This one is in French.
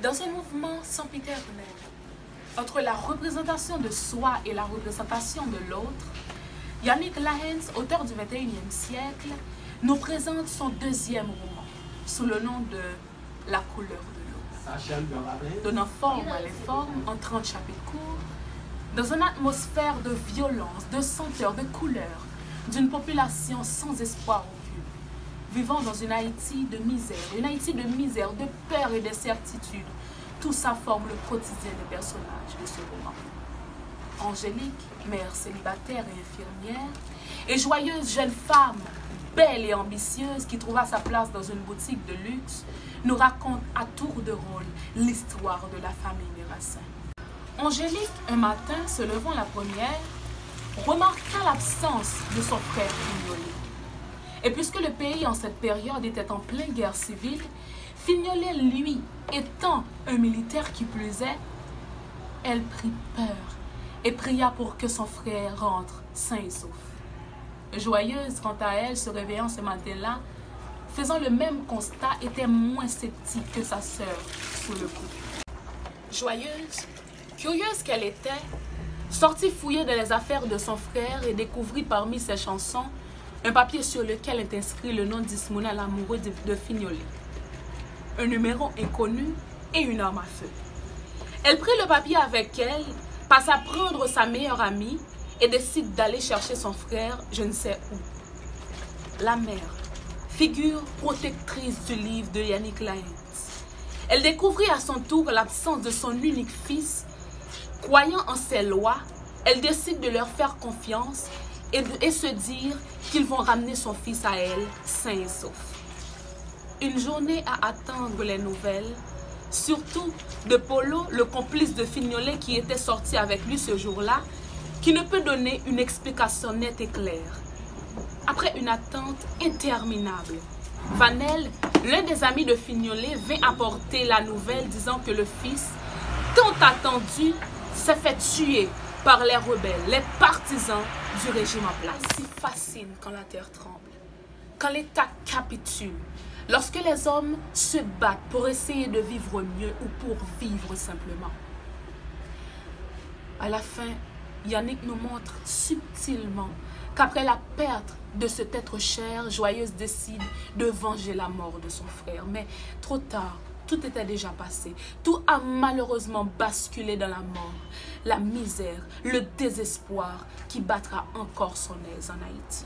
Dans un mouvement sempiternel, entre la représentation de soi et la représentation de l'autre, Yannick Lahens, auteur du XXIe siècle, nous présente son deuxième roman, sous le nom de La couleur de l'eau. Donnant forme à les formes en 30 chapitres courts, dans une atmosphère de violence, de senteur, de couleur, d'une population sans espoir aucun, vivant dans une Haïti de misère, de peur et de certitude. Tout ça forme le quotidien des personnages de ce roman. Angélique, mère célibataire et infirmière, et joyeuse jeune femme, belle et ambitieuse, qui trouva sa place dans une boutique de luxe, nous raconte à tour de rôle l'histoire de la famille Mérassin. Angélique, un matin, se levant la première, remarqua l'absence de son frère Fignolet. Et puisque le pays en cette période était en pleine guerre civile, Fignolet, lui, étant un militaire qui plus est, elle prit peur et pria pour que son frère rentre sain et sauf. Joyeuse, quant à elle, se réveillant ce matin-là, faisant le même constat, était moins sceptique que sa sœur sous le coup. Joyeuse, curieuse qu'elle était, sortit fouiller dans les affaires de son frère et découvrit parmi ses chansons un papier sur lequel est inscrit le nom d'Ismouna, l'amoureux de Fignolet, un numéro inconnu et une arme à feu. Elle prit le papier avec elle, passa prendre sa meilleure amie et décide d'aller chercher son frère je ne sais où. La mère, figure protectrice du livre de Yannick Lahens. Elle découvrit à son tour l'absence de son unique fils. Croyant en ses lois, elle décide de leur faire confiance et se dire qu'ils vont ramener son fils à elle, sain et sauf. Une journée à attendre les nouvelles, surtout de Polo, le complice de Fignolet qui était sorti avec lui ce jour-là, qui ne peut donner une explication nette et claire. Après une attente interminable, Vanel, l'un des amis de Fignolet, vint apporter la nouvelle disant que le fils, tant attendu, s'est fait tuer par les rebelles, les partisans du régime en place. Si fascine quand la terre tremble, quand l'État capitule, lorsque les hommes se battent pour essayer de vivre mieux ou pour vivre simplement. À la fin, Yannick nous montre subtilement qu'après la perte de cet être cher, Joyeuse décide de venger la mort de son frère. Mais trop tard, tout était déjà passé. Tout a malheureusement basculé dans la mort, la misère, le désespoir qui battra encore son aise en Haïti.